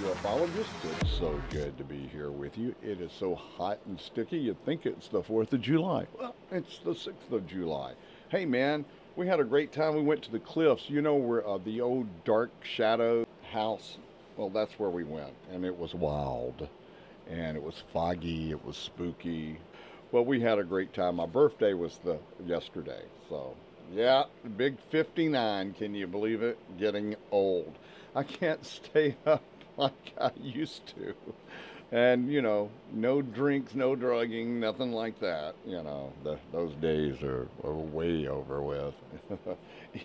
Ufologist. It's so good to be here with you. It is so hot and sticky, you'd think it's the 4th of July. Well, it's the 6th of July. Hey, man, we had a great time. We went to the cliffs, you know, where the old dark shadow house. Well, that's where we went, and it was wild, and it was foggy, it was spooky. Well, we had a great time. My birthday was yesterday, so yeah, big 59. Can you believe it? Getting old. I can't stay up like I used to. And, you know, no drinks, no drugging, nothing like that. You know, those days are way over with,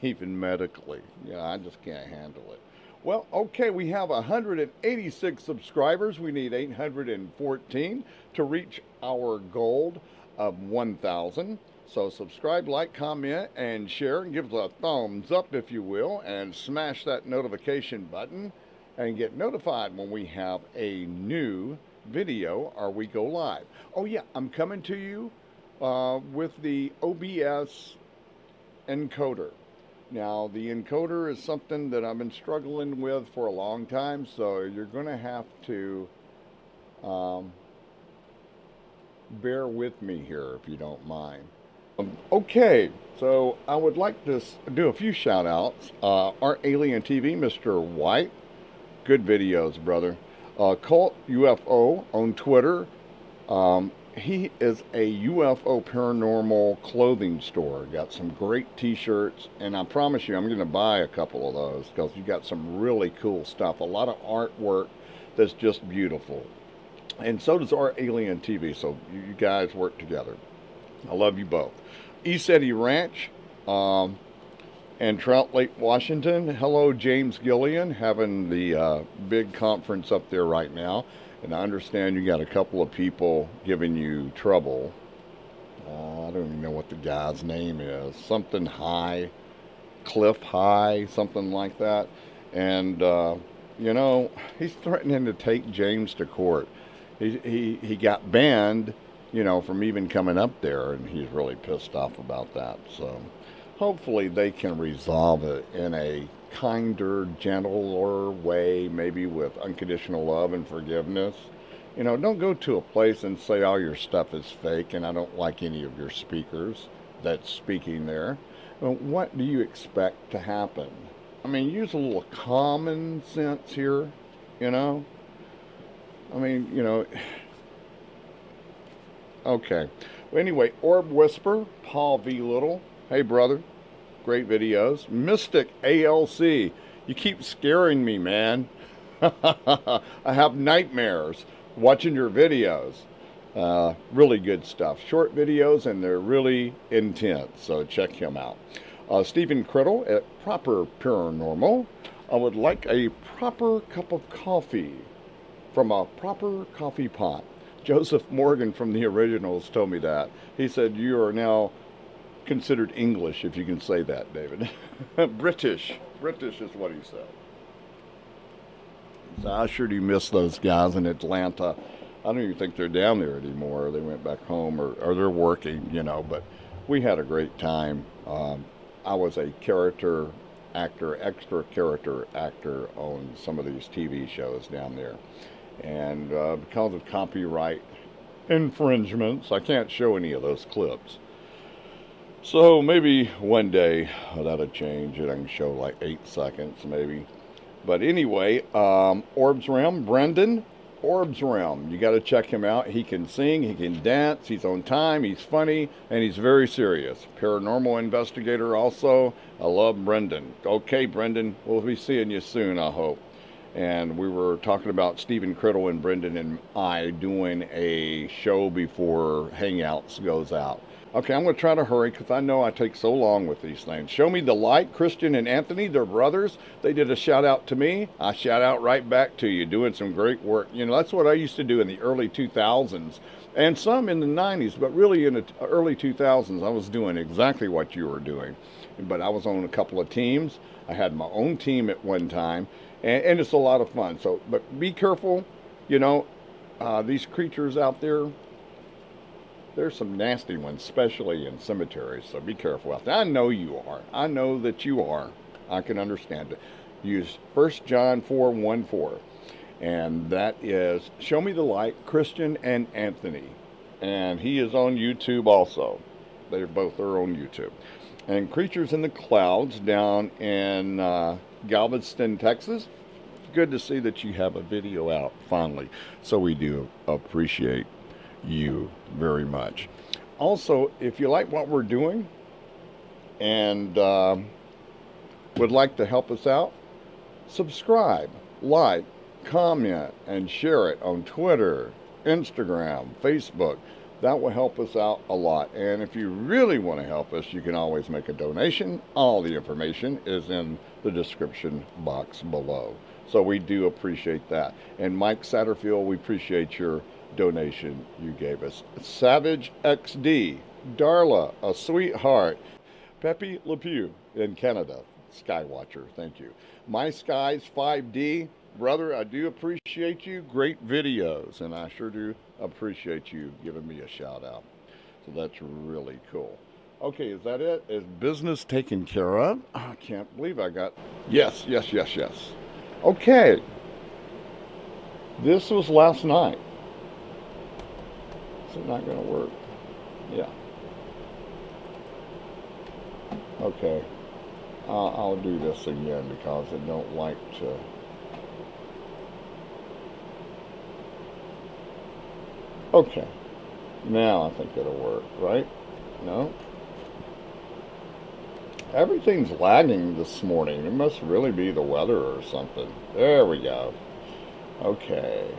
even medically. Yeah, I just can't handle it. Well, okay, we have 186 subscribers. We need 814 to reach our goal of 1,000. So subscribe, like, comment, and share, and give us a thumbs up if you will, and smash that notification button and get notified when we have a new video or we go live. Oh yeah, I'm coming to you with the OBS encoder. Now, the encoder is something that I've been struggling with for a long time, so you're going to have to bear with me here if you don't mind. Okay, so I would like to do a few shout outs. Art Alien TV, Mr. White, good videos, brother. Cult UFO on Twitter. He is a UFO paranormal clothing store. Got some great t-shirts, and I promise you I'm going to buy a couple of those because you got some really cool stuff. A lot of artwork that's just beautiful. And so does Art Alien TV, so you guys work together. I love you both. East Eddy Ranch and Trout Lake, Washington. Hello, James Gillian, having the big conference up there right now. And I understand you got a couple of people giving you trouble. I don't even know what the guy's name is. Something High, Cliff High, something like that. And, you know, he's threatening to take James to court. He got banned, you know, from even coming up there, and he's really pissed off about that. So hopefully they can resolve it in a kinder, gentler way, maybe with unconditional love and forgiveness. You know, don't go to a place and say all your stuff is fake, and I don't like any of your speakers that's speaking there. Well, what do you expect to happen? I mean, use a little common sense here, you know? I mean, you know, okay. Well, anyway, Orb Whisper, Paul V. Little. Hey, brother. Great videos. Mystic ALC. You keep scaring me, man. I have nightmares watching your videos. Really good stuff. Short videos, and they're really intense, so check him out. Stephen Criddle at Proper Paranormal. I would like a proper cup of coffee from a proper coffee pot. Joseph Morgan from the originals told me that. He said, you are now considered English, if you can say that, David. British is what he said. So I sure do miss those guys in Atlanta. I don't even think they're down there anymore. They went back home, or they're working, you know, but we had a great time. I was a character actor, extra character actor on some of these TV shows down there. And because of copyright infringements, I can't show any of those clips. So maybe one day that'll change and I can show like 8 seconds maybe. But anyway, Orbs Realm, Brendan, Orbs Realm. You got to check him out. He can sing, he can dance, he's on time, he's funny, and he's very serious. Paranormal investigator also. I love Brendan. Okay, Brendan, we'll be seeing you soon, I hope. And we were talking about Stephen Criddle and Brendan and I doing a show before Hangouts goes out. Okay, I'm going to try to hurry because I know I take so long with these things. Show Me the Light, Christian and Anthony, they're brothers. They did a shout out to me. I shout out right back to you, doing some great work. You know, that's what I used to do in the early 2000s and some in the 90s, but really in the early 2000s, I was doing exactly what you were doing. But I was on a couple of teams. I had my own team at one time. And it's a lot of fun. So, but be careful, you know, these creatures out there, there's some nasty ones, especially in cemeteries. So be careful out there. I know you are. I know that you are. I can understand it. Use 1 John 4:1-4. And that is Show Me the Light, Christian and Anthony. And he is on YouTube also. They both are on YouTube. And Creatures in the Clouds down in Galveston, Texas. It's good to see that you have a video out finally. So we do appreciate you very much. Also, if you like what we're doing and would like to help us out, subscribe, like, comment, and share it on Twitter, Instagram, Facebook. That will help us out a lot. And if you really want to help us, you can always make a donation. All the information is in the description box below. So we do appreciate that. And Mike Satterfield, we appreciate your donation you gave us. Savage XD, Darla, a sweetheart, Pepe Le Pew in Canada, Skywatcher, thank you. My Skies 5D, brother, I do appreciate you. Great videos, and I sure do appreciate you giving me a shout out. So that's really cool. Okay, is that it? Is business taken care of? I can't believe I got... Yes. Okay. This was last night. Is it not going to work? Yeah. Okay. I'll do this again because I don't like to... Okay. Now I think it'll work, right? No? Everything's lagging this morning. It must really be the weather or something. There we go. Okay.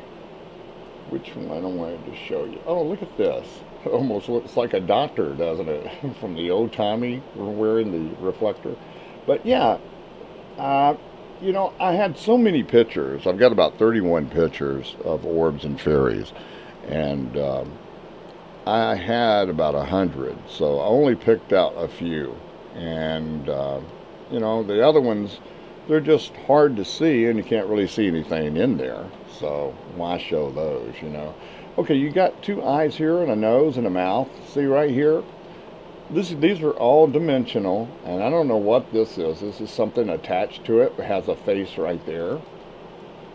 Which one I wanted to show you? Oh, look at this. It almost looks like a doctor, doesn't it? From the old-timey, wearing the reflector. But yeah, you know, I had so many pictures. I've got about 31 pictures of orbs and fairies. And I had about 100. So I only picked out a few. And, you know, the other ones, they're just hard to see, and you can't really see anything in there. So why show those, you know? Okay, you got two eyes here and a nose and a mouth. See right here? These are all dimensional, and I don't know what this is. This is something attached to it. It has a face right there.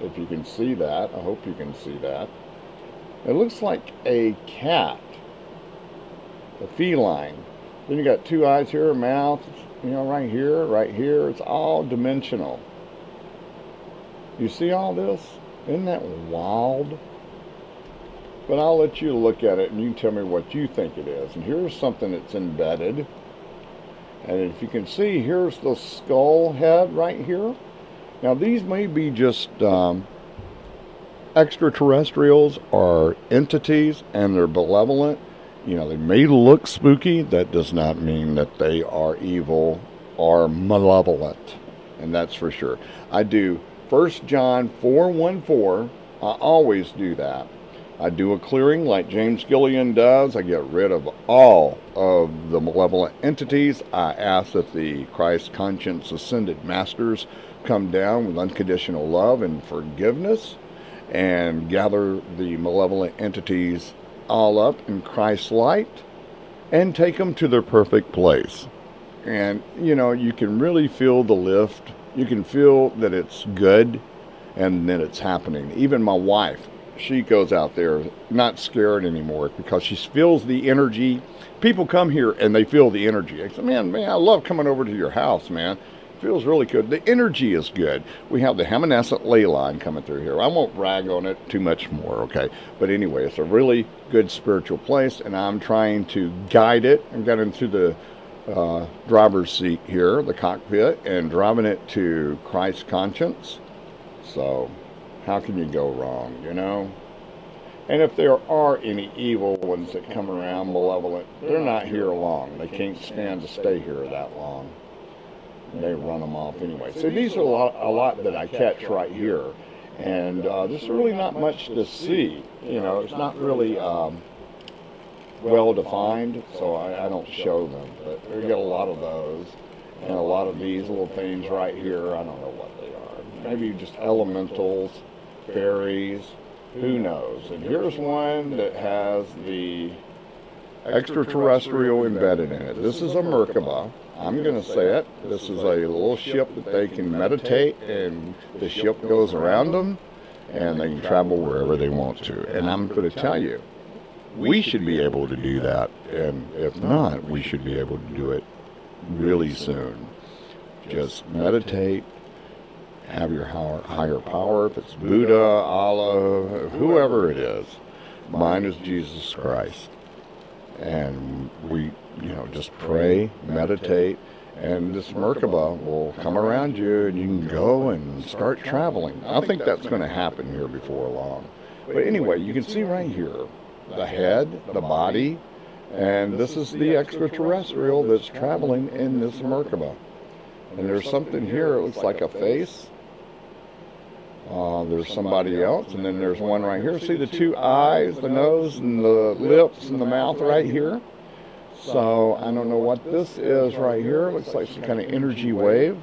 If you can see that. I hope you can see that. It looks like a cat. A feline. Then you got two eyes here, a mouth, you know, right here. It's all dimensional. You see all this? Isn't that wild? But I'll let you look at it and you can tell me what you think it is. And here's something that's embedded. And if you can see, here's the skull head right here. Now these may be just extraterrestrials or entities, and they're benevolent. You know, they may look spooky. That does not mean that they are evil or malevolent. And that's for sure. I do 1 John 4:14. I always do that. I do a clearing like James Gillian does. I get rid of all of the malevolent entities. I ask that the Christ Conscience Ascended Masters come down with unconditional love and forgiveness and gather the malevolent entities all up in Christ's light and take them to their perfect place. And, you know, you can really feel the lift. You can feel that it's good and then it's happening. Even my wife, she goes out there not scared anymore because she feels the energy. People come here and they feel the energy. I say, man, I love coming over to your house, man. Feels really good. The energy is good. We have the Hammonasset Ley Line coming through here. I won't brag on it too much more, okay? But anyway, it's a really good spiritual place, and I'm trying to guide it. I got into the driver's seat here, the cockpit, and driving it to Christ's conscience. So how can you go wrong, you know? And if there are any evil ones that come around, malevolent, they're not here long. They can't stand to stay here that long. They run them off anyway. So these are a lot that I catch right here. And there's really not much to see. You know, it's not really well defined, so I don't show them. But we get a lot of those. And a lot of these little things right here, I don't know what they are. Maybe just elementals, fairies, who knows. And here's one that has the extraterrestrial embedded in it. This is a Merkaba. I'm going to say it. This is a little ship that they can meditate, and the ship goes around them, and they can travel wherever they want to. And I'm going to tell you, we should be able to do that, and if not, we should be able to do it really soon. Just meditate, have your higher power, if it's Buddha, Allah, whoever it is. Mine is Jesus Christ. And we, just pray, meditate, and this Merkaba will come around you, and you can go and start traveling. I think that's going to happen here before long. But anyway, you can see right here, the head, the body, and this is the extraterrestrial that's traveling in this Merkaba. And there's something here, it looks like a face. There's somebody else, and then there's one right here. See the two eyes, the nose, and the lips, and the mouth right here? So I don't know what this is right here. It looks like some kind of energy wave.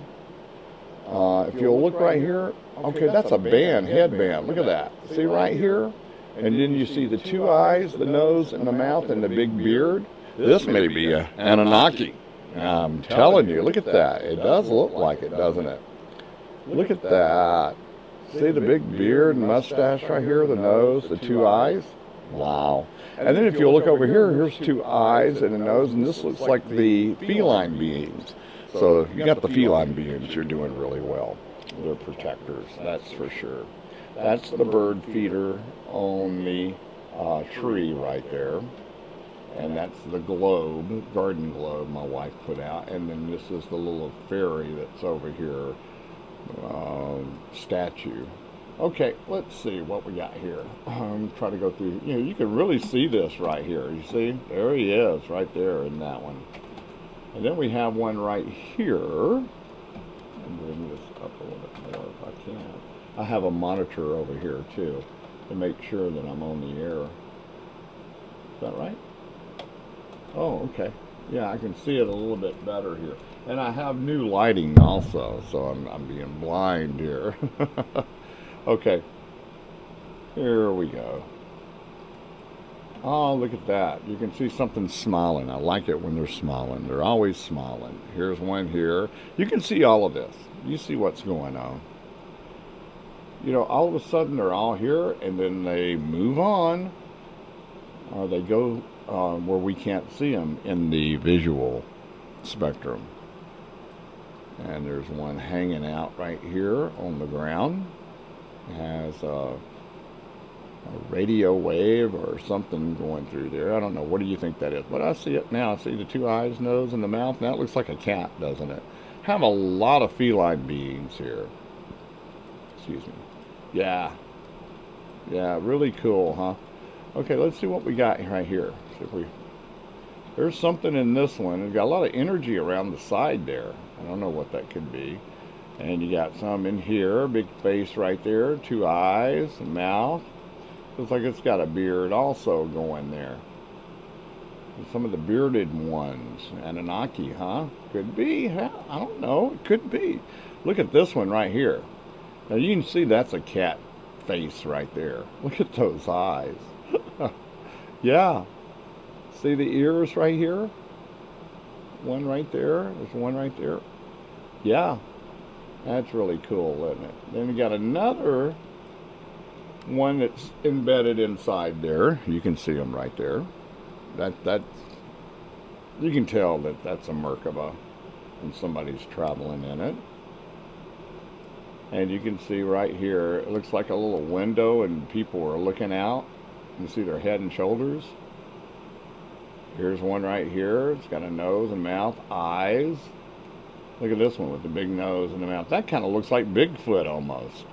If you'll look right here, okay, that's a headband. Look at that. See right here? And then you see the two eyes, the nose, and the mouth, and the big beard. This may be an Anunnaki. I'm telling you, look at that. It does look like it, doesn't it? Look at that. See the big beard and mustache right here, the nose, the two eyes? Wow. And then if you look over here, here's two eyes and a nose, and this looks like the feline beings. So you got the feline beings, you're doing really well. They're protectors, that's for sure. That's the bird feeder on the tree right there. And that's the globe, garden globe my wife put out. And then this is the little fairy that's over here, statue. Okay, let's see what we got here. Try to go through, you can really see this right here. You see, there he is right there in that one. And then we have one right here. I'll bring this up a little bit more if I can. I have a monitor over here too to make sure that I'm on the air. Is that right? Oh, okay. Yeah, I can see it a little bit better here. And I have new lighting also, so I'm being blind here. Okay. Here we go. Oh, look at that. You can see something smiling. I like it when they're smiling. They're always smiling. Here's one here. You can see all of this. You see what's going on. All of a sudden they're all here, and then they move on, or they go where we can't see them in the visual spectrum. And there's one hanging out right here on the ground. It has a radio wave or something going through there. I don't know. What do you think that is? But I see it now. I see the two eyes, nose, and the mouth. Now it looks like a cat, doesn't it? Have a lot of feline beings here. Excuse me. Yeah. Yeah, really cool, huh? Okay, let's see what we got right here. There's something in this one. It's got a lot of energy around the side there. I don't know what that could be. And you got some in here, big face right there, two eyes, a mouth. Looks like it's got a beard also going there. And some of the bearded ones, Anunnaki, huh? Could be, I don't know, it could be. Look at this one right here. Now you can see that's a cat face right there. Look at those eyes. Yeah. See the ears right here? One right there. There's one right there. Yeah. That's really cool, isn't it? Then we got another one that's embedded inside there. You can see them right there. That's you can tell that that's a Merkaba and somebody's traveling in it. And you can see right here, it looks like a little window and people are looking out. You can see their head and shoulders. Here's one right here. It's got a nose and mouth, eyes. Look at this one with the big nose and the mouth. That kind of looks like Bigfoot almost.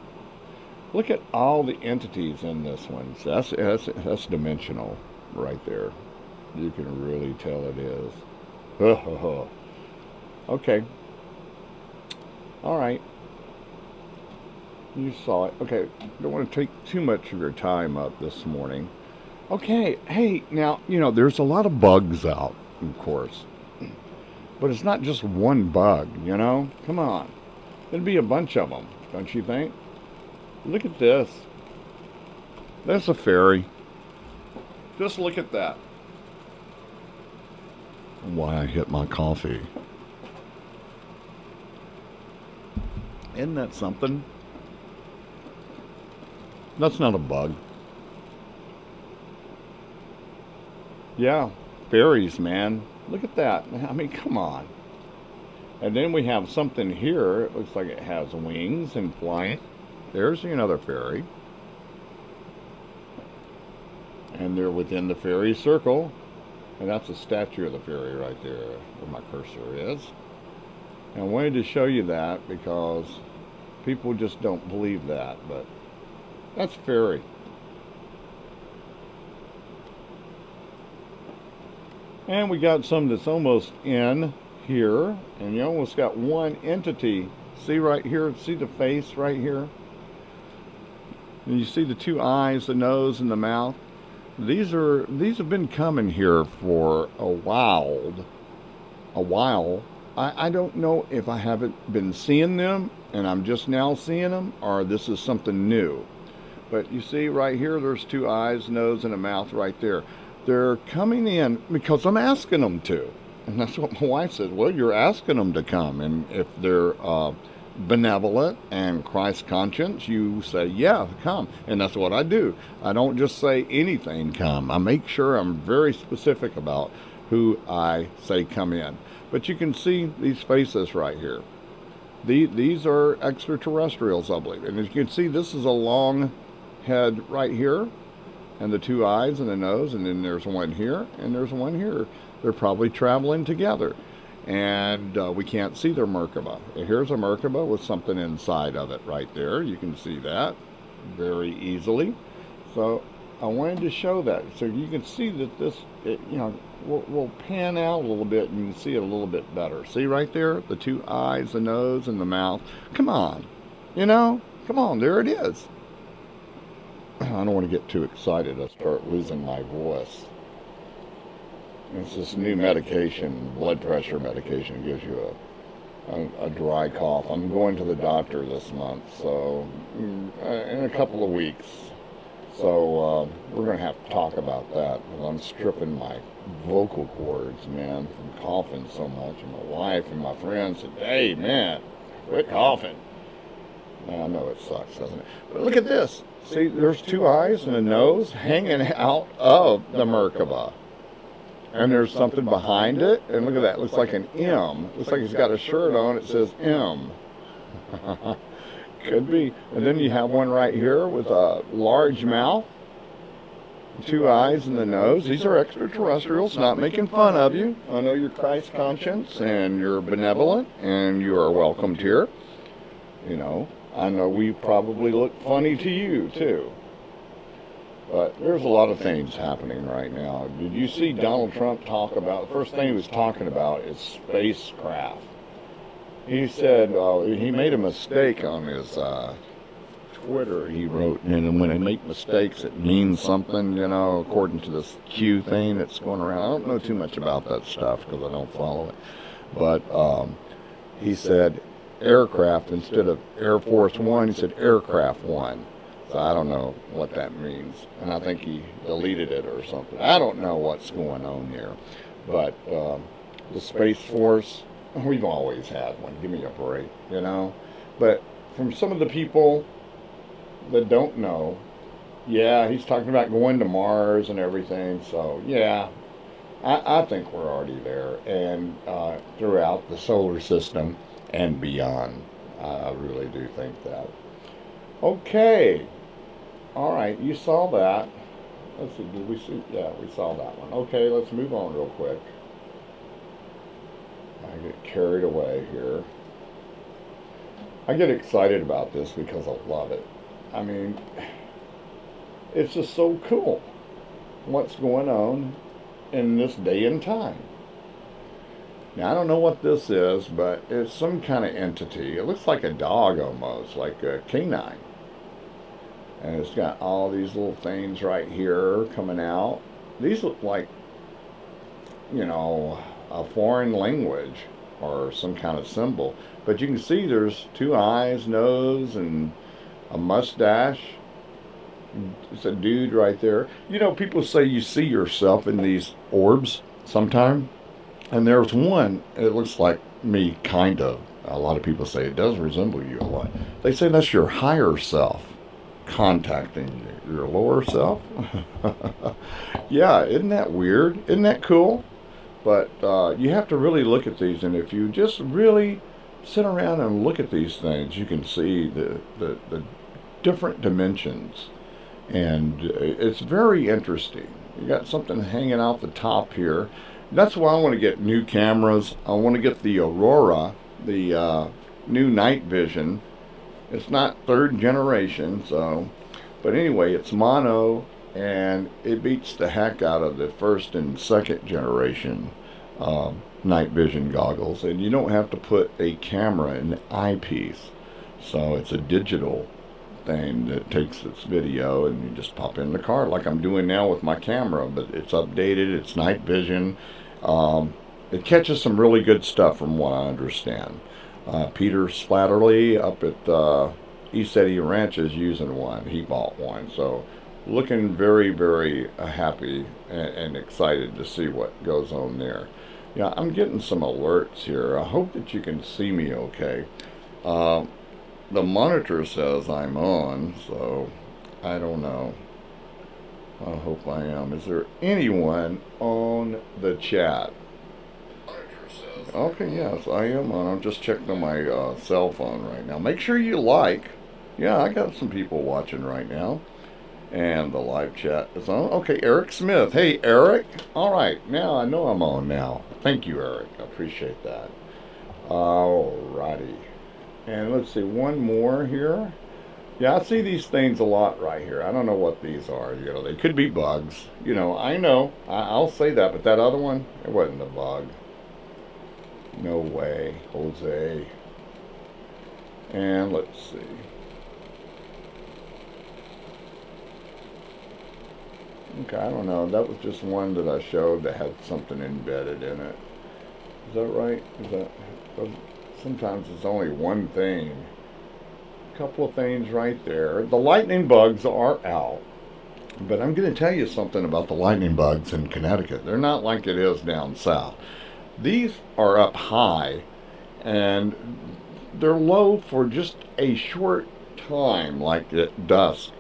Look at all the entities in this one. So that's dimensional right there. You can really tell it is. Okay. All right. You saw it. Okay. Don't want to take too much of your time up this morning. Okay. Hey, now, there's a lot of bugs out, of course. But it's not just one bug, Come on. There'd be a bunch of them, don't you think? Look at this. That's a fairy. Just look at that. Why I hit my coffee. Isn't that something? That's not a bug. Yeah, fairies, man. Look at that. I mean, come on. And then we have something here. It looks like it has wings and flying. There's another fairy. And they're within the fairy circle. And that's a statue of the fairy right there where my cursor is. And I wanted to show you that because people just don't believe that. But that's fairy. And we got some that's almost in here, and you almost got one entity. See right here, see the face right here? And you see the two eyes, the nose, and the mouth. These have been coming here for a while. I don't know if I haven't been seeing them, and I'm just now seeing them, or this is something new. But you see right here, there's two eyes, nose, and a mouth right there. They're coming in because I'm asking them to. And that's what my wife said. Well, you're asking them to come. And if they're benevolent and Christ conscious, you say, yeah, come. And that's what I do. I don't just say anything come. I make sure I'm very specific about who I say come in. But you can see these faces right here. These are extraterrestrials, I believe. And as you can see, this is a long head right here. And the two eyes and the nose, and then there's one here, and there's one here. They're probably traveling together. And we can't see their Merkaba. Here's a Merkaba with something inside of it right there. You can see that very easily. So I wanted to show that. So you can see that this, we'll pan out a little bit and you can see it a little bit better. See right there? The two eyes, the nose, and the mouth. Come on. Come on, there it is. I don't want to get too excited. I start losing my voice. It's this new medication, blood pressure medication. It gives you a dry cough. I'm going to the doctor this month, so in a couple of weeks. So we're going to have to talk about that. I'm stripping my vocal cords, man, from coughing so much. And my wife and my friends said, hey, man, quit coughing. I know it sucks, doesn't it? But look at this. See, there's two eyes and a nose hanging out of the Merkaba. And there's something behind it. And look at that. It looks like an M. Looks like he's got a shirt on. It says M. Could be. And then you have one right here with a large mouth. Two eyes and the nose. These are extraterrestrials, not making fun of you. I know you're Christ conscious and you're benevolent and you are welcomed here. I know we probably look funny to you, too. But there's a lot of things happening right now. Did you see Donald Trump talk about, the first thing he was talking about is spacecraft. He said he made a mistake on his Twitter, he wrote, and when they make mistakes, it means something, according to this Q thing that's going around. I don't know too much about that stuff because I don't follow it. But he said aircraft instead of Air Force One, he said Aircraft One. So I don't know what that means. And I think he deleted it or something. I don't know what's going on there. But the Space Force, we've always had one. Give me a break, But from some of the people that don't know, yeah, he's talking about going to Mars and everything. So, yeah, I think we're already there. And throughout the solar system and beyond. I really do think that. Okay. All right, you saw that. Let's see, did we see? Yeah, we saw that one. Okay, let's move on real quick. I get carried away here. I get excited about this because I love it. I mean, it's just so cool what's going on in this day and time. Now, I don't know what this is, but it's some kind of entity. It looks like a dog almost, like a canine. And it's got all these little things right here coming out. These look like, a foreign language or some kind of symbol. But you can see there's two eyes, nose, and a mustache. It's a dude right there. People say you see yourself in these orbs sometime. And there's one, it looks like me, kind of. A lot of people say it does resemble you a lot. They say that's your higher self. contacting your lower self. Yeah, isn't that weird? Isn't that cool? But you have to really look at these, and if you just really sit around and look at these things, you can see the different dimensions, and it's very interesting. You got something hanging out the top here. That's why I want to get new cameras. I want to get the Aurora, the new night vision. It's not third generation, so, but anyway, it's mono, and it beats the heck out of the first and second generation night vision goggles. And you don't have to put a camera in the eyepiece, so it's a digital thing that takes its video, and you just pop in the car like I'm doing now with my camera, but it's updated, it's night vision. It catches some really good stuff from what I understand. Peter Splatterly up at East Eddy Ranch is using one. He bought one, so looking very, very happy and excited to see what goes on there. Yeah, I'm getting some alerts here. I hope that you can see me okay. The monitor says I'm on, so I don't know. I hope I am. Is there anyone on the chat? Okay, yes, I am on. I'm just checking on my cell phone right now. Make sure you like. Yeah, I got some people watching right now. And the live chat is on. Okay, Eric Smith. Hey, Eric. All right, now I know I'm on now. Thank you, Eric. I appreciate that. All righty. And let's see, one more here. Yeah, I see these things a lot right here. I don't know what these are. You know, they could be bugs. You know, I know. I'll say that, but that other one, it wasn't a bug. No way, Jose. And let's see. Okay, I don't know. That was just one that I showed that had something embedded in it. Is that right? Is that? Sometimes it's only one thing. A couple of things right there. The lightning bugs are out. But I'm going to tell you something about the lightning bugs in Connecticut. They're not like it is down south. These are up high, and they're low for just a short time, like at dusk.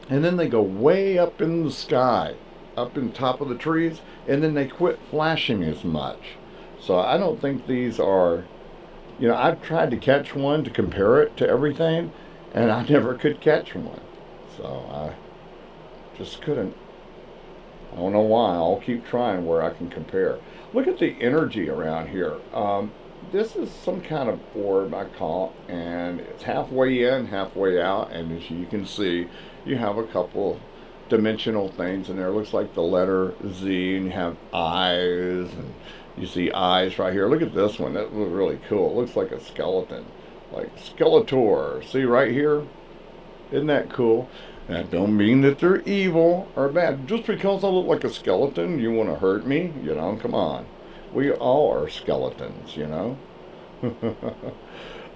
And then they go way up in the sky, up in top of the trees, and then they quit flashing as much. So I don't think these are, you know, I've tried to catch one to compare it to everything, and I never could catch one. So I just couldn't. I don't know why. I'll keep trying where I can compare. Look at the energy around here. This is some kind of orb, I call it, and it's halfway in, halfway out, and as you can see, you have a couple dimensional things in there. It looks like the letter Z, and you have eyes, and you see eyes right here. Look at this one. That was really cool. It looks like a skeleton, like Skeletor. See right here? Isn't that cool? That don't mean that they're evil or bad. Just because I look like a skeleton, you want to hurt me? You know, come on. We all are skeletons, you know.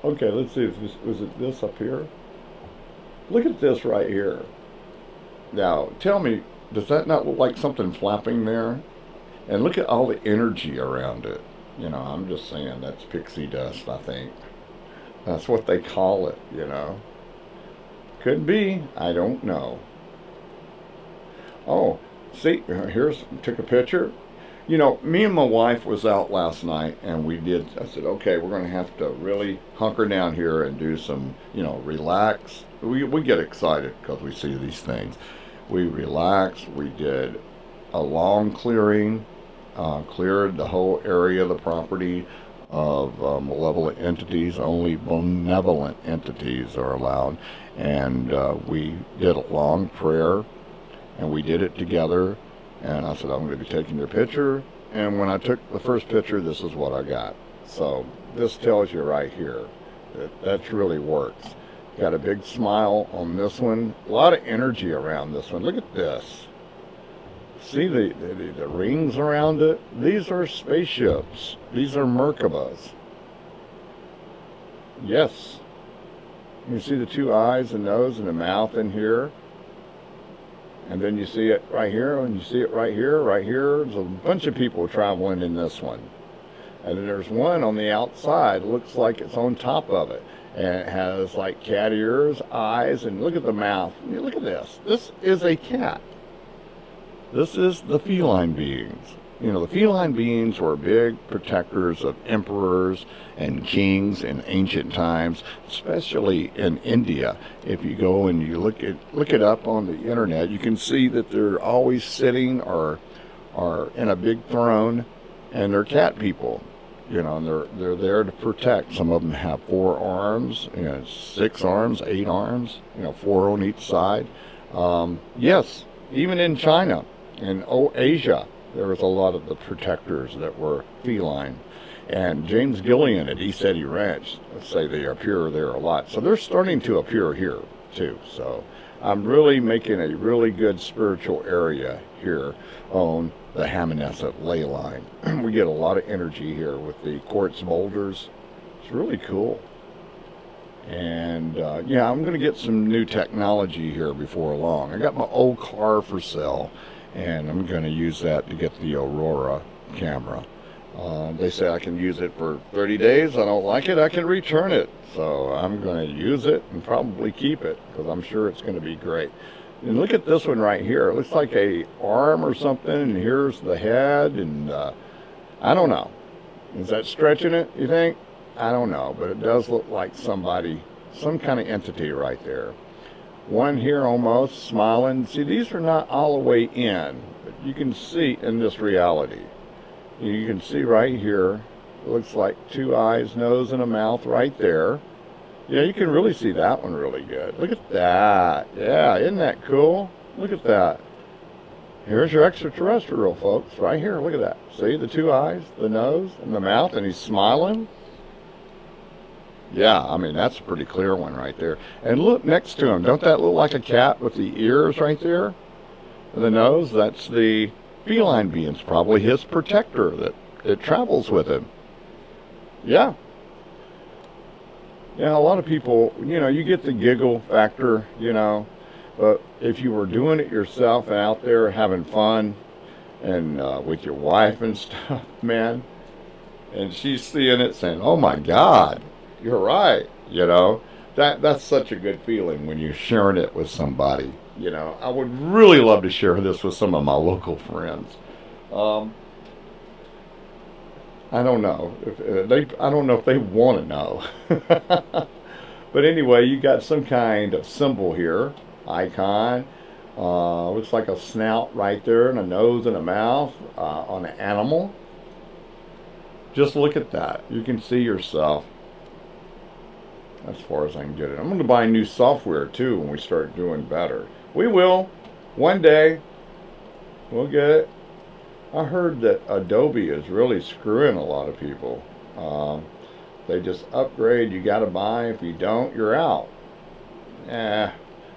Okay, let's see. Was it this up here? Look at this right here. Now, tell me, does that not look like something flapping there? And look at all the energy around it. You know, I'm just saying that's pixie dust, I think. That's what they call it, you know. Could be. I don't know. Oh, see, took a picture. You know, me and my wife was out last night, and I said, okay, we're going to have to really hunker down here and do some, you know, relax. We get excited because we see these things. We relaxed. We did a long clearing, cleared the whole area of the property of malevolent entities. Only benevolent entities are allowed. And we did a long prayer, and we did it together. And I said, I'm going to be taking your picture. And when I took the first picture, this is what I got. So this tells you right here that really works. Got a big smile on this one. A lot of energy around this one. Look at this. See the rings around it? These are spaceships. These are Merkabas. Yes. You see the two eyes and nose and the mouth in here. And then you see it right here, and you see it right here, right here. There's a bunch of people traveling in this one. And then there's one on the outside, looks like it's on top of it. And it has like cat ears, eyes, and look at the mouth. Look at this. This is a cat. This is the feline beings. You know, the feline beings were big protectors of emperors and kings in ancient times, especially in India. If you go and you look it up on the internet, you can see that they're always sitting or in a big throne, and they're cat people. You know, and they're there to protect. Some of them have 4 arms, 6 arms, 8 arms, 4 on each side. Yes, even in China and Asia, there was a lot of the protectors that were feline. And James Gillian at East Eddy Ranch, let's say they appear there a lot. So they're starting to appear here too. So I'm really making a really good spiritual area here on the Hammonasset Ley Line. We get a lot of energy here with the quartz boulders. It's really cool. And yeah, I'm going to get some new technology here before long. I got my old car for sale, and I'm going to use that to get the Aurora camera. They say I can use it for 30 days. I don't like it, I can return it. So I'm going to use it and probably keep it, because I'm sure it's going to be great. And look at this one right here. It looks like a arm or something, and here's the head, and I don't know. Is that stretching it, you think? I don't know, but it does look like somebody, some kind of entity right there. One here almost smiling. See, these are not all the way in, but you can see in this reality. You can see right here, it looks like 2 eyes, nose, and a mouth right there. Yeah, you can really see that one really good. Look at that. Yeah, isn't that cool? Look at that. Here's your extraterrestrial, folks, right here. Look at that. See the 2 eyes, the nose, and the mouth, and he's smiling? Yeah, I mean, that's a pretty clear one right there. And look next to him. Don't that look like a cat with the ears right there? And the nose, that's the feline beings, probably his protector that travels with him. Yeah. Yeah, a lot of people, you get the giggle factor, but if you were doing it yourself and out there having fun and with your wife and stuff, man, and she's seeing it saying, oh my God, you're right, that's such a good feeling when you're sharing it with somebody. I would really love to share this with some of my local friends. I don't know if they want to know. But anyway, you got some kind of symbol here, icon. Looks like a snout right there, and a nose and a mouth on an animal. Just look at that. You can see yourself. As far as I can get it. I'm going to buy new software too when we start doing better. We will. One day. We'll get it. I heard that Adobe is really screwing a lot of people. They just upgrade. You got to buy. If you don't, you're out.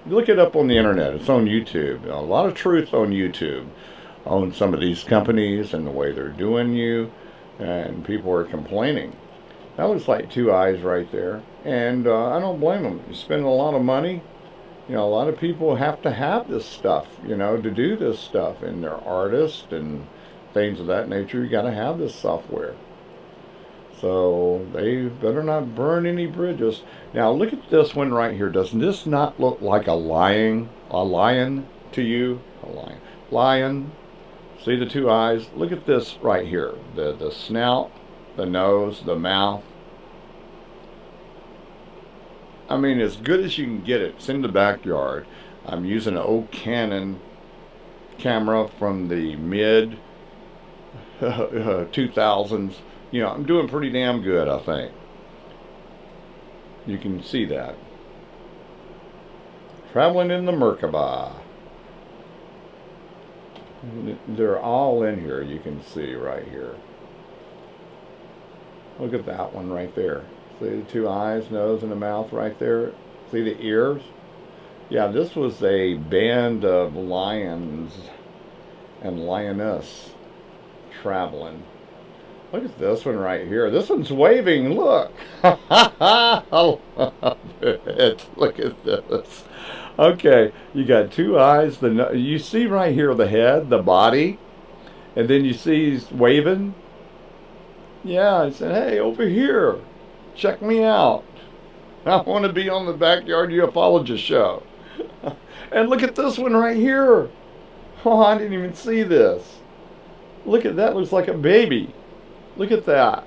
Look it up on the internet. It's on YouTube. A lot of truth on YouTube on some of these companies and the way they're doing you. And people are complaining. That looks like 2 eyes right there. And I don't blame them. You spend a lot of money. A lot of people have to have this stuff, to do this stuff. And they're artists and things of that nature. You got to have this software. So they better not burn any bridges. Now look at this one right here. Doesn't this not look like a lion to you? A lion. Lion. See the 2 eyes? Look at this right here. The snout, the nose, the mouth. I mean, as good as you can get it. It's in the backyard. I'm using an old Canon camera from the mid 2000s. I'm doing pretty damn good, I think. You can see that. Traveling in the Merkaba. They're all in here, you can see right here. Look at that one right there. See the 2 eyes, nose, and a mouth right there? See the ears? Yeah, this was a band of lions and lioness traveling. Look at this one right here. This one's waving, look. I love it. Look at this. Okay, you got 2 eyes. You see right here the head, the body, and then you see he's waving. Yeah, I said, hey, over here. Check me out. I want to be on the Backyard Ufologist show. And look at this one right here. Oh, I didn't even see this. Look at that, looks like a baby. Look at that.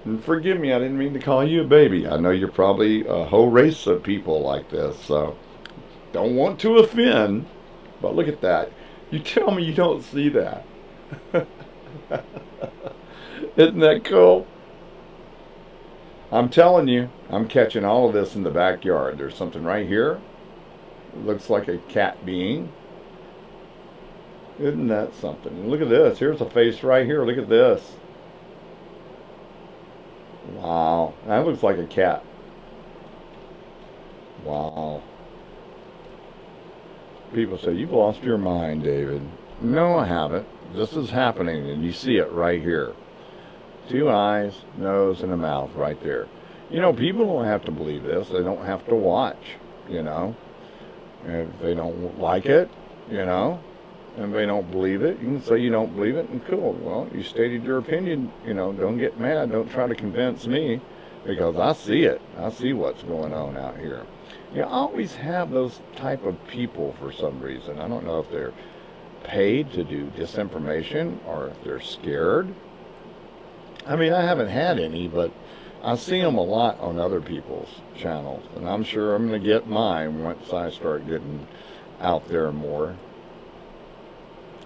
And forgive me, I didn't mean to call you a baby. I know you're probably a whole race of people like this, so don't want to offend, but look at that. You tell me you don't see that. Isn't that cool? I'm telling you, I'm catching all of this in the backyard. There's something right here. It looks like a cat being. Isn't that something? And look at this. Here's a face right here. Look at this. Wow. That looks like a cat. Wow. People say, you've lost your mind, David. No, I haven't. This is happening, and you see it right here. 2 eyes, nose, and a mouth right there. You know, people don't have to believe this. They don't have to watch, you know. If they don't like it, you know, and they don't believe it, you can say you don't believe it, and cool. Well, you stated your opinion, you know, don't get mad. Don't try to convince me, because I see it. I see what's going on out here. You always have those type of people for some reason. I don't know if they're paid to do disinformation or if they're scared. I mean, I haven't had any, but I see them a lot on other people's channels, and I'm sure I'm going to get mine once I start getting out there more.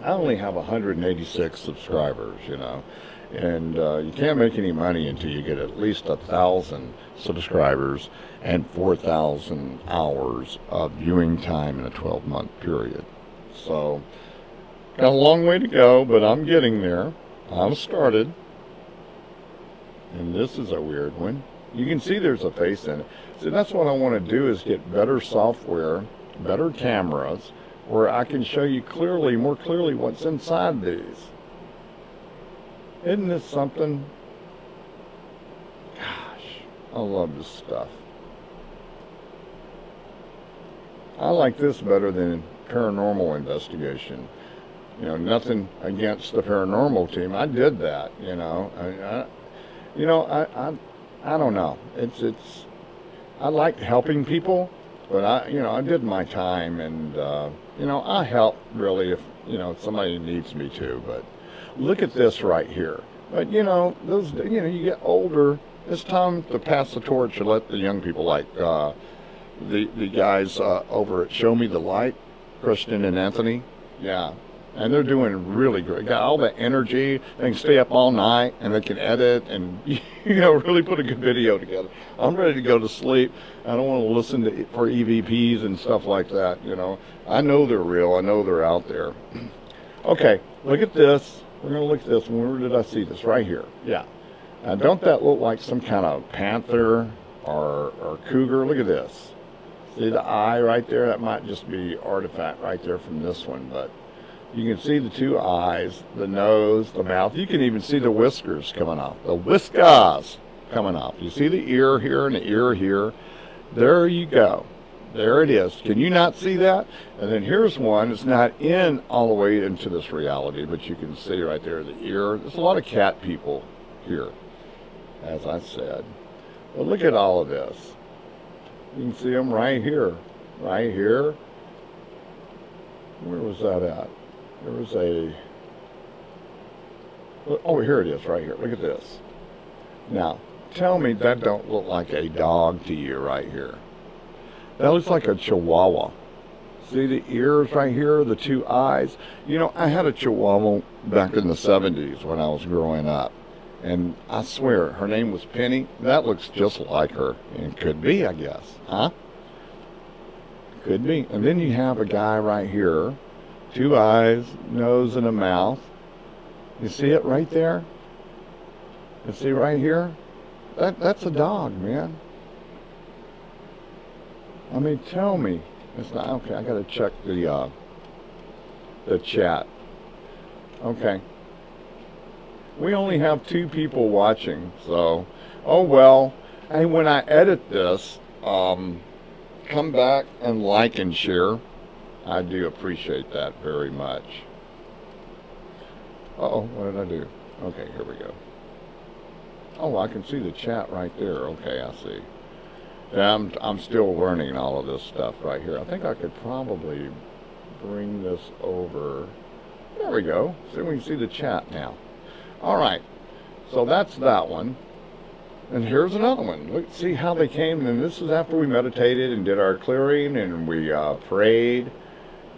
I only have 186 subscribers, you know, and you can't make any money until you get at least 1,000 subscribers and 4,000 hours of viewing time in a 12-month period. So, got a long way to go, but I'm getting there. I've started. And this is a weird one. You can see there's a face in it. See, that's what I want to do, is get better software, better cameras, where I can show you clearly, more clearly, what's inside these. Isn't this something? Gosh, I love this stuff. I like this better than paranormal investigation. You know, nothing against the paranormal team. I did that, you know. I don't know. It's I like helping people, but I did my time, and I help really if somebody needs me to. But look at this right here. But you get older. It's time to pass the torch and let the young people, like the guys over at Show Me the Light, Kristen and Anthony. Yeah. And they're doing really great. Got all the energy. They can stay up all night, and they can edit and really put a good video together. I'm ready to go to sleep. I don't want to listen for EVPs and stuff like that. I know they're real. I know they're out there. Okay, look at this. We're gonna look at this. Where did I see this? Right here. Yeah. Now, don't that look like some kind of panther or cougar? Look at this. See the eye right there? That might just be artifact right there from this one, but you can see the 2 eyes, the nose, the mouth. You can even see the whiskers coming off. The whiskers coming off. You see the ear here and the ear here. There you go. There it is. Can you not see that? And then here's one. It's not in all the way into this reality, but you can see right there the ear. There's a lot of cat people here, as I said. But look at all of this. You can see them right here. Right here. Where was that at? There was oh, here it is, right here. Look at this. Now, tell me that don't look like a dog to you right here. That looks like a Chihuahua. See the ears right here, the 2 eyes? I had a Chihuahua back in the 70s when I was growing up. And I swear, her name was Penny. That looks just like her. And could be, I guess. Huh? Could be. And then you have a guy right here. 2 eyes, nose, and a mouth. You see it right there? You see right here? That's a dog, man. I mean, tell me. It's not okay. I gotta check the chat. Okay. We only have 2 people watching, so oh well. And when I edit this, come back and like and share. I do appreciate that very much. Uh-oh, what did I do? Okay, here we go. Oh, I can see the chat right there. Okay, I see. Yeah, I'm still learning all of this stuff right here. I think I could probably bring this over. There we go. So we can see the chat now. All right. So that's that one. And here's another one. Look, see how they came. And this is after we meditated and did our clearing and we prayed.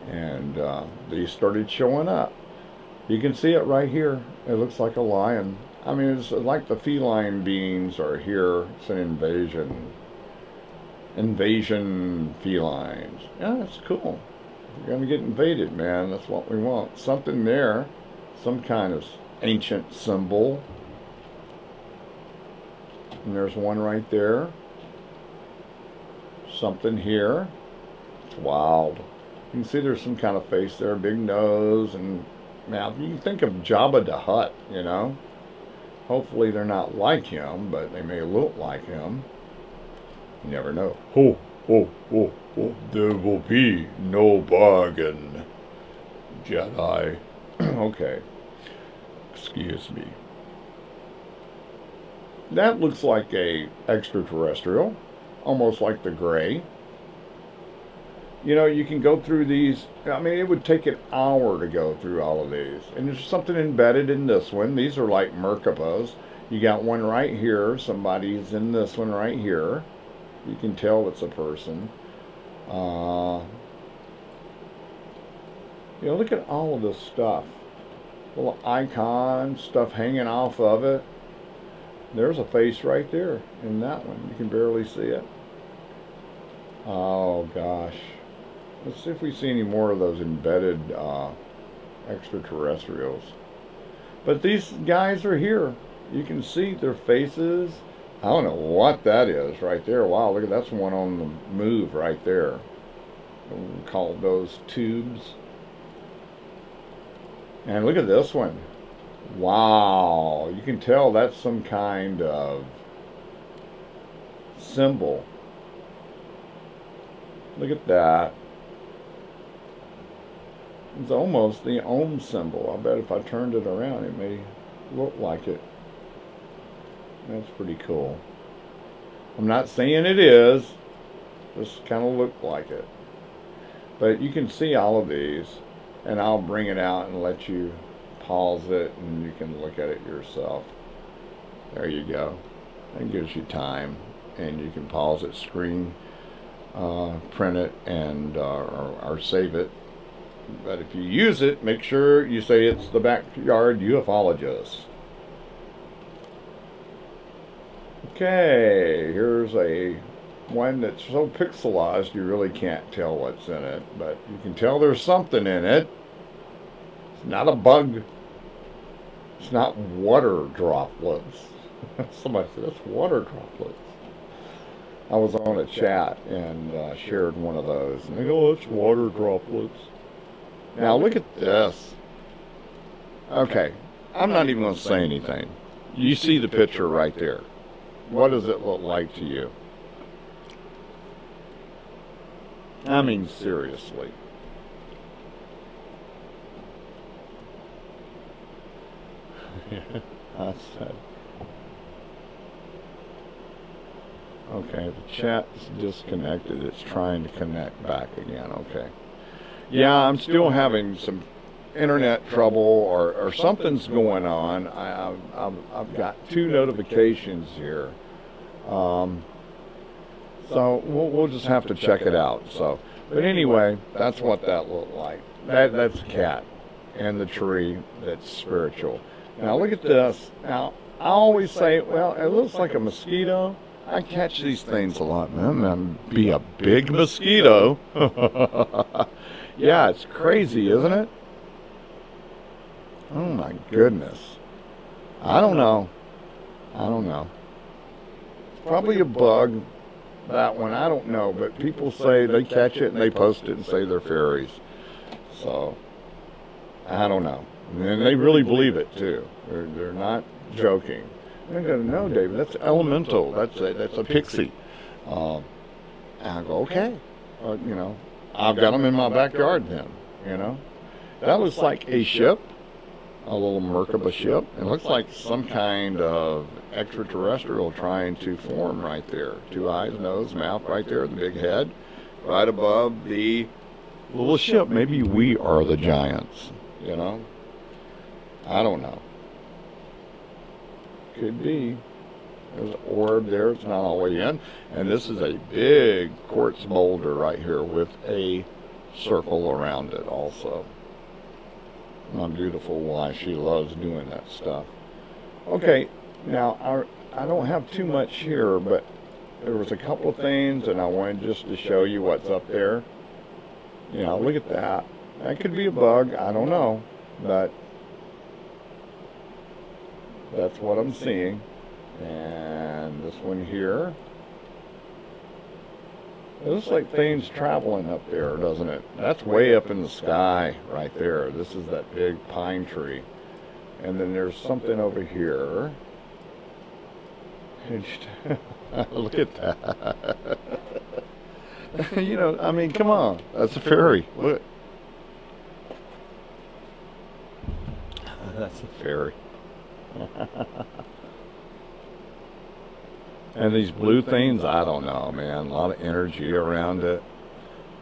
And these started showing up. You can see it right here. It looks like a lion. I mean, it's like the feline beings are here. It's an invasion. Invasion felines. Yeah, that's cool. We're going to get invaded, man. That's what we want. Something there. Some kind of ancient symbol. And there's one right there. Something here. It's wild. You can see there's some kind of face there. Big nose and mouth. You can think of Jabba the Hutt, you know. Hopefully they're not like him, but they may look like him. You never know. Oh, oh, oh, oh. There will be no bargain, Jedi. Okay. Excuse me. That looks like a extraterrestrial, almost like the gray. You know, you can go through these. I mean, it would take an hour to go through all of these. And there's something embedded in this one. These are like Merkabas. You got one right here. Somebody's in this one right here. You can tell it's a person. You know, look at all of this stuff. Little icons, stuff hanging off of it. There's a face right there in that one. You can barely see it. Oh, gosh. Let's see if we see any more of those embedded extraterrestrials. But these guys are here. You can see their faces. I don't know what that is right there. Wow, look at that's one on the move right there. We'll call those tubes. And look at this one. Wow, you can tell that's some kind of symbol. Look at that. It's almost the Om symbol. I bet if I turned it around, it may look like it. That's pretty cool. I'm not saying it is. Just kind of look like it. But you can see all of these. And I'll bring it out and let you pause it and you can look at it yourself. There you go. That gives you time. And you can pause it, screen, print it, and or save it. But if you use it, make sure you say it's the Backyard Ufologist. Okay, here's a one that's so pixelized you really can't tell what's in it, but you can tell there's something in it. It's not a bug. It's not water droplets. Somebody said it's water droplets. I was on a chat and shared one of those, and they go, "Oh, it's water droplets." Now look at this. Okay, I'm not even going to say anything. You see the picture right there. What does it look like to you? I mean, seriously. That's sad. Okay, the chat's disconnected. It's trying to connect back again. Okay. Yeah, I'm still having some internet trouble or something's going on. I've got 2 notifications here. So we'll just have to check it out. So, but anyway, that's what that looked like. That's a cat and the tree that's spiritual. Now look at this. Now I always say, well, it looks like a mosquito. I catch these things a lot, man. That'd be a big mosquito. Yeah, it's crazy, isn't it? Oh my goodness. I don't know. It's probably a bug. That one, I don't know, but people say they catch it and they post it and say they're fairies. So, I don't know. And they really believe it too. They're not joking. They're going to know, David, that's elemental. That's a pixie. And I go, okay. You know, I've got them in my backyard then, you know. That looks like a ship. a little Merkaba ship. It looks like some kind of extraterrestrial trying to form right there. 2 eyes, nose, mouth right there, the big head, right above the little ship. Maybe we are the giants, you know? I don't know. Could be. There's an orb there. It's not all the way in. And this is a big quartz boulder right here with a circle around it also. Not beautiful why she loves doing that stuff. Okay, now I don't have too much here, but there was a couple of things and I wanted just to show you what's up there. You know, look at that. That could be a bug. I don't know. But that's what I'm seeing. And this one here, it looks like things traveling up there, doesn't it? That's way up in the sky right there. This is that big pine tree. And then there's something over here. Look at that. You know, I mean, come on. That's a fairy. Look. That's a fairy. And these blue things, I don't know, man. A lot of energy around it.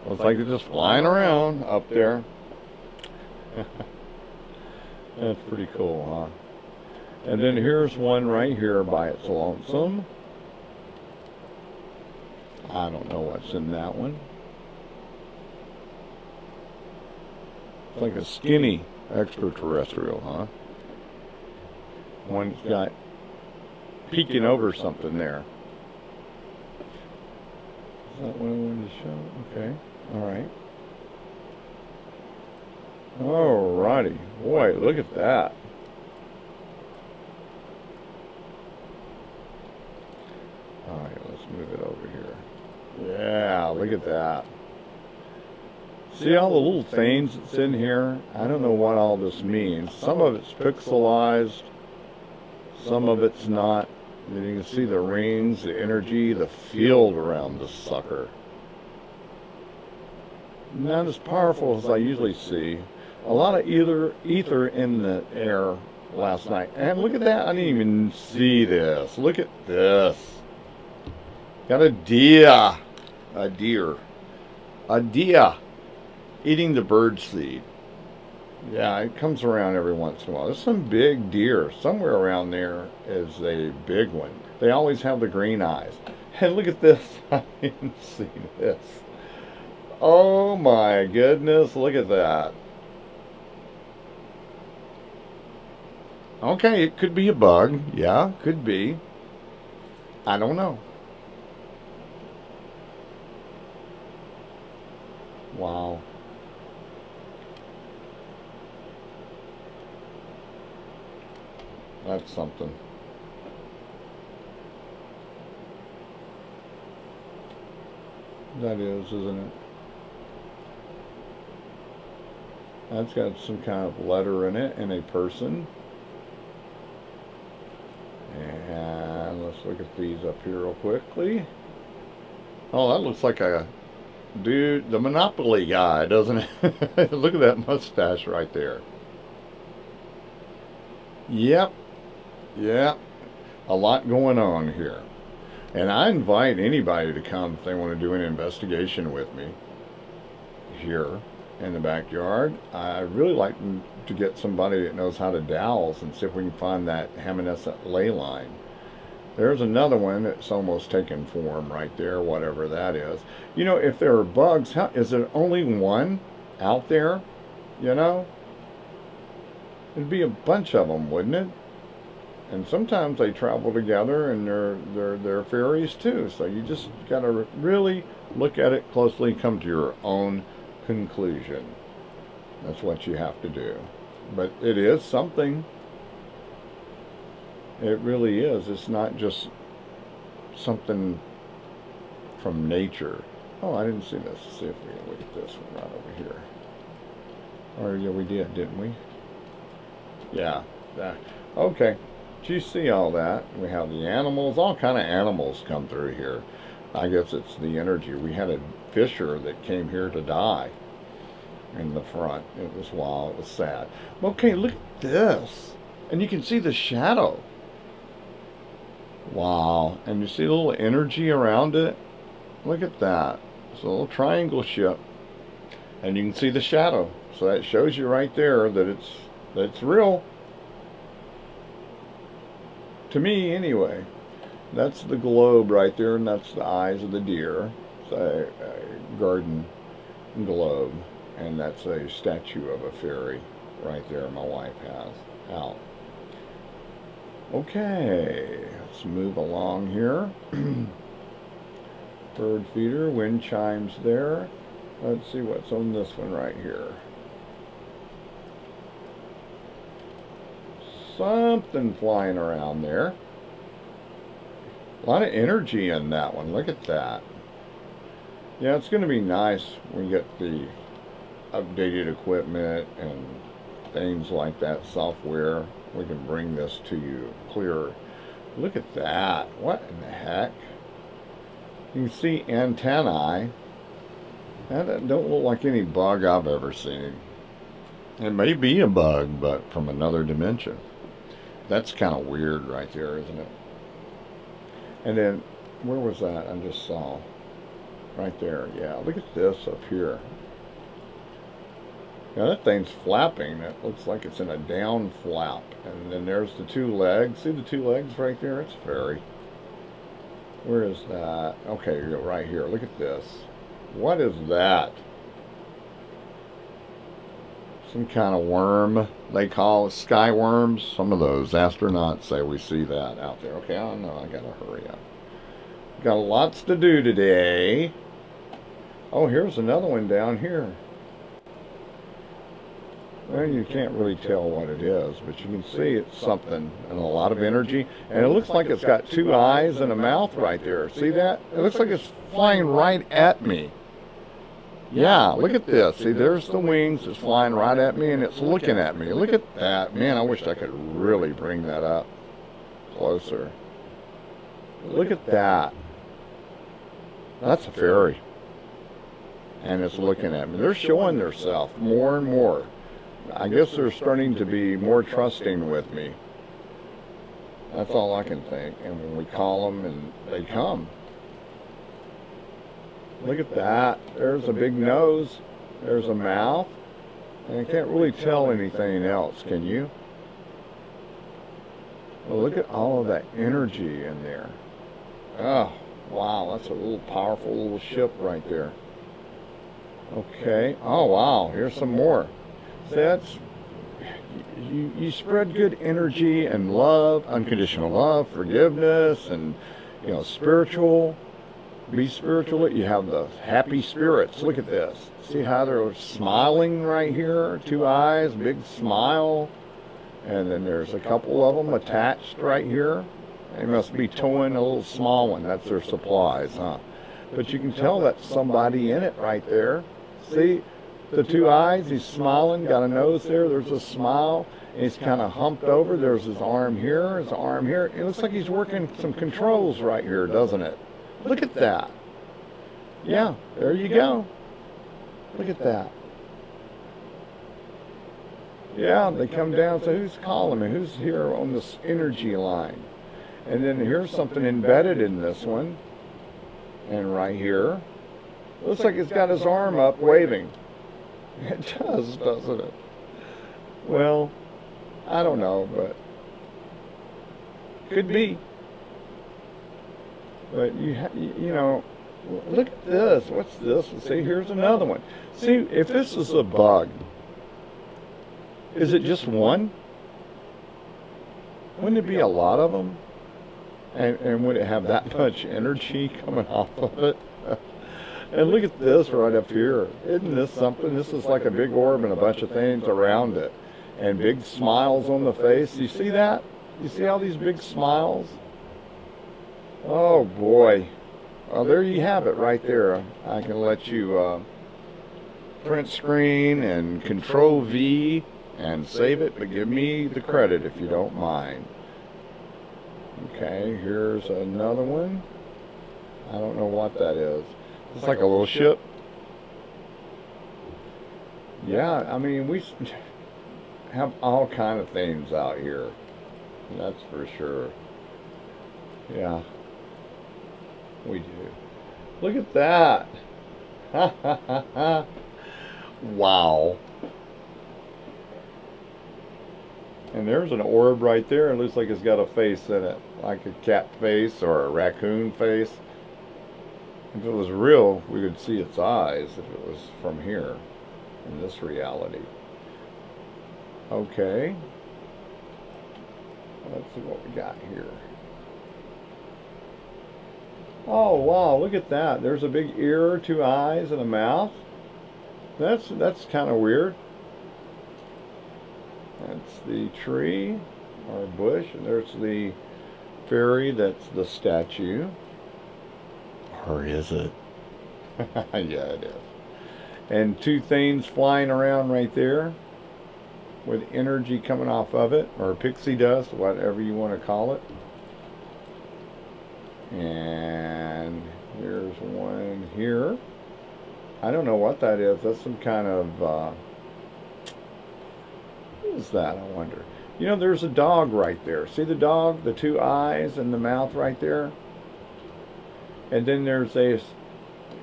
Looks like they're just flying around up there. That's pretty cool, huh? And then here's one right here by its lonesome. I don't know what's in that one. It's like a skinny extraterrestrial, huh? One's got peeking over something there. Is that what I wanted to show? Okay. Alright. Alrighty. Boy, look at that. Alright, let's move it over here. Yeah, look at that. See all the little things that's in here? I don't know what all this means. Some of it's pixelized. Some of it's not. You can see the rings, the energy, the field around the sucker. Not as powerful as I usually see. A lot of ether in the air last night. And look at that. I didn't even see this. Look at this. Got a deer. A deer. A deer eating the bird seed. Yeah, it comes around every once in a while. There's some big deer. Somewhere around there is a big one. They always have the green eyes. And look at this. I didn't see this. Oh my goodness, look at that. Okay, it could be a bug. Yeah, could be. I don't know. Wow. That's something. That is, isn't it? That's got some kind of letter in it and a person. And let's look at these up here real quickly. Oh, that looks like a dude, the Monopoly guy, doesn't it? Look at that mustache right there. Yep. Yeah, a lot going on here. And I invite anybody to come if they want to do an investigation with me here in the backyard. I really like to get somebody that knows how to dowse and see if we can find that Hammonasset Ley Line. There's another one that's almost taken form right there, whatever that is. You know, if there are bugs, is there only one out there? You know? It'd be a bunch of them, wouldn't it? And sometimes they travel together, and they're fairies too. So you just got to really look at it closely and come to your own conclusion. That's what you have to do. But it is something. It really is. It's not just something from nature. Oh, I didn't see this. Let's see if we can look at this one right over here. Or yeah, we did, didn't we? Yeah. That. Okay. You see all that. We have the animals. All kind of animals come through here. I guess it's the energy. We had a fisher that came here to die. in the front. It was wild. It was sad. Okay, look at this. And you can see the shadow. Wow. And you see a little energy around it. Look at that. It's a little triangle ship. And you can see the shadow. So that shows you right there that it's real. To me, anyway. That's the globe right there, and that's the eyes of the deer. It's a garden globe, and that's a statue of a fairy right there my wife has out. Okay, let's move along here. Bird feeder, wind chimes there. Let's see what's on this one right here. Something flying around there. A lot of energy in that one. Look at that. Yeah, it's going to be nice when we get the updated equipment and things like that, software. We can bring this to you clearer. Look at that. What in the heck? You can see antennae. That don't look like any bug I've ever seen. It may be a bug, but from another dimension. That's kind of weird right there, isn't it? And then, where was that? I just saw. Right there, yeah. Look at this up here. Now that thing's flapping. It looks like it's in a down flap. And then there's the two legs. See the two legs right there? It's fairy. Where is that? Okay, right here. Look at this. What is that? Some kind of worm. They call it sky worms. Some of those astronauts say we see that out there. Okay, I don't know. I gotta hurry up. Got lots to do today. Oh, here's another one down here. Well, you can't really tell what it is, but you can see it's something and a lot of energy. And it looks like it's got two eyes and a mouth right there. See that? It looks like it's flying right at me. Yeah, look at this. See, there's the wings. It's flying right at me, and it's looking at me. Look at that. Man, I wish I could really bring that up closer. Look at that. That's a fairy. And it's looking at me. They're showing themselves more and more. I guess they're starting to be more trusting with me. That's all I can think. And when we call them, and they come. Look at that. There's a big nose. There's a mouth. And I can't really tell anything else, can you? Well, look at all of that energy in there. Oh, wow. That's a little powerful little ship right there. Okay. Oh, wow. Here's some more. See, that's... You spread good energy and love, unconditional love, forgiveness, and, spiritual... Be spiritual. You have the happy spirits. Look at this. See how they're smiling right here? Two eyes, big smile. And then there's a couple of them attached right here. They must be towing a little small one. That's their supplies, huh? But you can tell that's somebody in it right there. See the two eyes? He's smiling, got a nose there. There's a smile. And he's kind of humped over. There's his arm here, his arm here. It looks like he's working some controls right here, doesn't it? Look at that. Yeah, there you go. Look at that. Yeah, they come down and say, who's calling me? Who's here on this energy line? And then here's something embedded in this one. And right here. Looks like it's got his arm up waving. It does, doesn't it? Well, I don't know, but could be. But look at this. What's this? See, here's another one. See, if this is a bug, is it just one? Wouldn't it be a lot of them? And would it have that much energy coming off of it? And look at this right up here. Isn't this something? This is like a big orb and a bunch of things around it. And big smiles on the face. You see that? You see all these big smiles? Oh boy. Well, there you have it right there. I can let you print screen and Control V and save it, but give me the credit if you don't mind. Okay, here's another one. I don't know what that is. It's like a little ship. Yeah, I mean, we have all kind of things out here. That's for sure. Yeah, we do. Look at that. Ha ha ha ha. Wow. And there's an orb right there. It looks like it's got a face in it, like a cat face or a raccoon face. If it was real, we could see its eyes if it was from here in this reality. Okay. Let's see what we got here. Oh wow, look at that. There's a big ear, two eyes, and a mouth. That's kind of weird. That's the tree or bush, and there's the fairy. That's the statue. Or is it? Yeah, it is. And two things flying around right there with energy coming off of it, or pixie dust, whatever you want to call it. And here's one here. I don't know what that is. That's some kind of, what is that, I wonder? You know, there's a dog right there. See the dog? The two eyes and the mouth right there? And then there's a,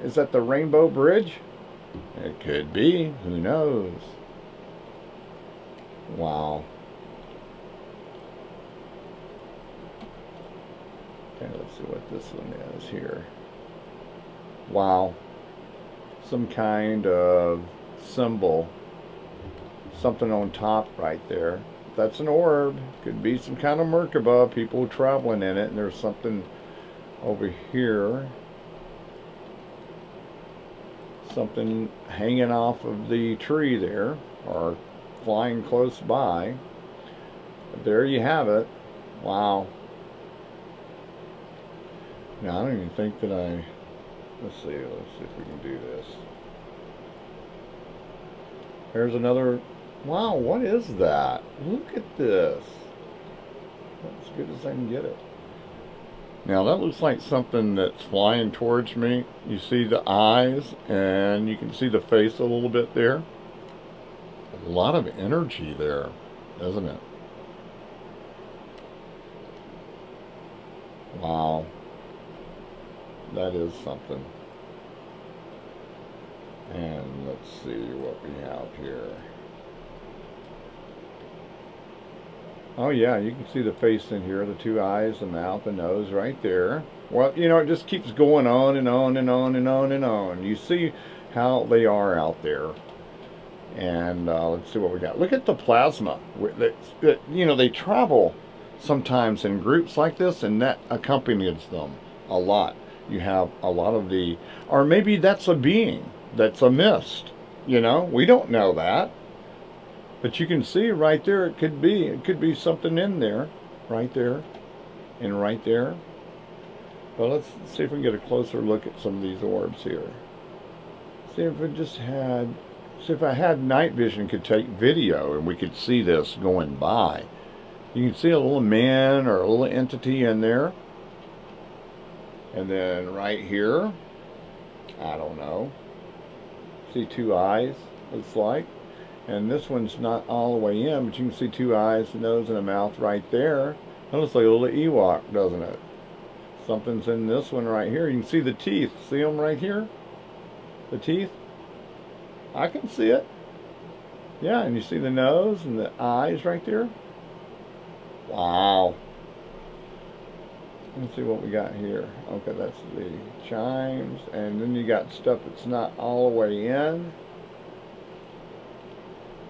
is that the Rainbow Bridge? It could be. Who knows? Wow. Okay, let's see what this one is here. Wow. Some kind of symbol. Something on top right there. That's an orb. Could be some kind of Merkaba. People traveling in it. And there's something over here. Something hanging off of the tree there. Or flying close by. But there you have it. Wow. Now I don't even think that let's see if we can do this. There's another, wow, what is that? Look at this. That's as good as I can get it. Now that looks like something that's flying towards me. You see the eyes and you can see the face a little bit there. A lot of energy there, isn't it? Wow. That is something. And let's see what we have here. Oh yeah, you can see the face in here, the two eyes, the mouth, the nose right there. Well, you know, it just keeps going on and on and on and on and on. You see how they are out there. And let's see what we got. Look at the plasma. You know, they travel sometimes in groups like this, and that accompanies them a lot. You have a lot of the, or maybe that's a being, that's a mist. You know, we don't know that. But you can see right there, it could be something in there, right there, and right there. Well, let's see if we can get a closer look at some of these orbs here. See if we just had, see if I had night vision, could take video and we could see this going by. You can see a little man or a little entity in there. And then right here, I don't know, see two eyes, looks like. And this one's not all the way in, but you can see two eyes, a nose, and a mouth right there. That looks like a little Ewok, doesn't it? Something's in this one right here. You can see the teeth. See them right here? The teeth? I can see it. Yeah, and you see the nose and the eyes right there? Wow. Let's see what we got here. Okay, that's the chimes. And then you got stuff that's not all the way in.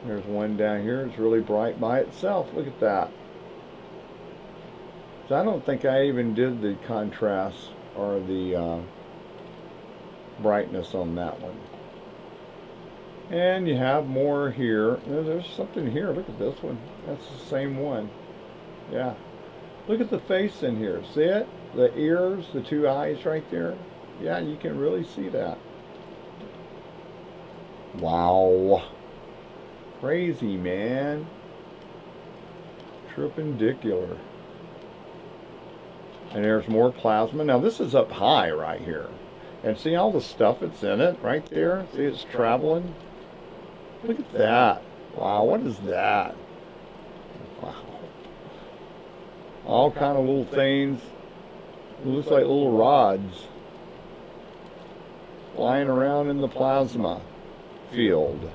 There's one down here. It's really bright by itself. Look at that. So I don't think I even did the contrast or the brightness on that one. And you have more here. There's something here. Look at this one. That's the same one. Yeah. Look at the face in here. See it? The ears, the two eyes right there. Yeah, you can really see that. Wow. Crazy, man. Tripendicular. And there's more plasma. Now this is up high right here. And see all the stuff that's in it right there? See, it's traveling. Look at that. Wow, what is that? Wow. All kind of little things. It looks like little rods flying around in the plasma field.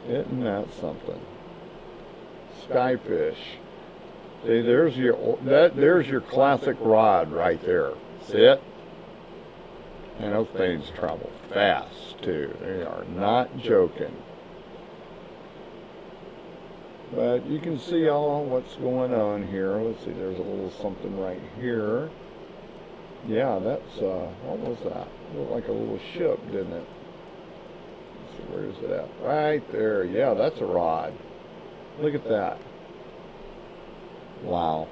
Isn't that something? Skyfish. See, there's your classic rod right there. See it? And those things travel fast too. They are not joking. But you can see all what's going on here. Let's see, there's a little something right here. Yeah, that's, what was that? It looked like a little ship, didn't it? Let's see, where is it at? Right there. Yeah, that's a rod. Look at that. Wow.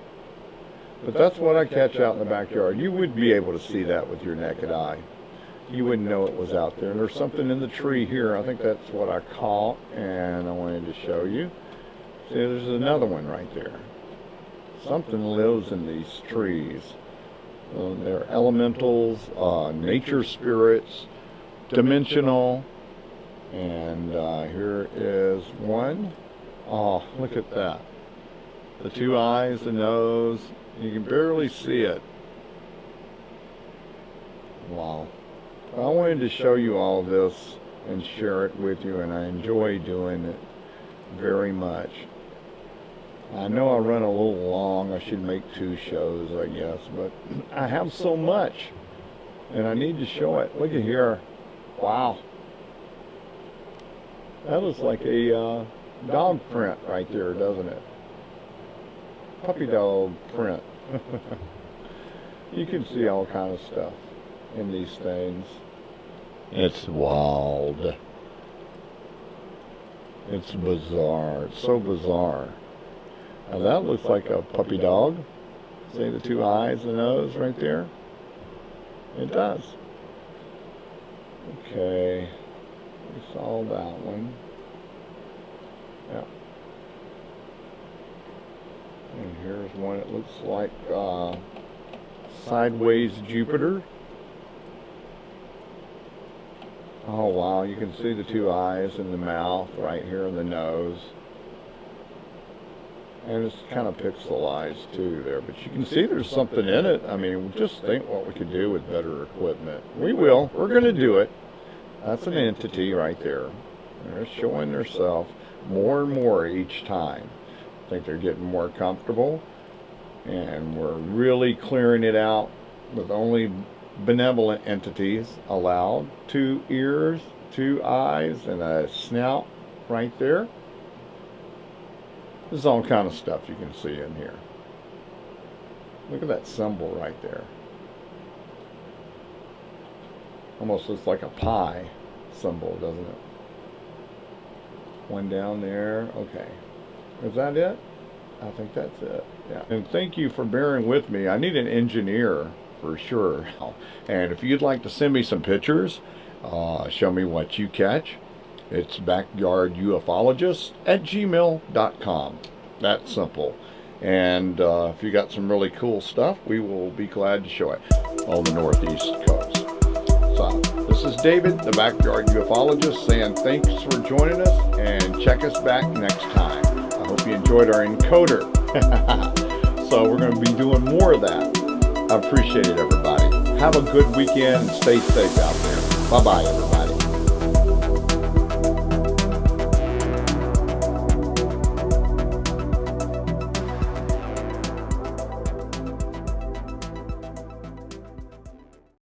But that's what I catch out in the backyard. You would be able to see that with your naked eye. You wouldn't know it was out there. And there's something in the tree here. I think that's what I caught, and I wanted to show you. See, there's another one right there. Something lives in these trees. They're elementals, nature spirits, dimensional, and here is one. Oh, look at that. The two eyes, the nose, you can barely see it. Wow. I wanted to show you all this and share it with you, and I enjoy doing it very much. I know I run a little long. I should make 2 shows, I guess, but I have so much, and I need to show it. Look at here. Wow. That looks like a dog print right there, doesn't it? Puppy dog print. You can see all kind of stuff in these things. It's wild. It's bizarre. It's so bizarre. Now that looks like a puppy dog. See the 2 eyes, the nose right there? It does. Okay. We saw that one. Yeah. And here's one that looks like sideways Jupiter. Oh wow, you can see the 2 eyes and the mouth right here and the nose. And it's kind of pixelized too there, but you can see there's something in it. I mean, just think what we could do with better equipment. We will. We're going to do it. That's an entity right there. They're showing themselves more and more each time. I think they're getting more comfortable, and we're really clearing it out with only benevolent entities allowed. 2 ears, 2 eyes, and a snout right there. There's all kind of stuff you can see in here. Look at that symbol right there. Almost looks like a pie symbol, doesn't it? One down there. Okay. Is that it? I think that's it. Yeah. And thank you for bearing with me. I need an engineer for sure. And if you'd like to send me some pictures, show me what you catch, it's backyardufologist@gmail.com. That simple. And if you got some really cool stuff, we will be glad to show it on the Northeast Coast. So this is David, the Backyard Ufologist, saying thanks for joining us, and check us back next time. I hope you enjoyed our encoder. So we're going to be doing more of that. I appreciate it, everybody. Have a good weekend and stay safe out there. Bye-bye, everybody.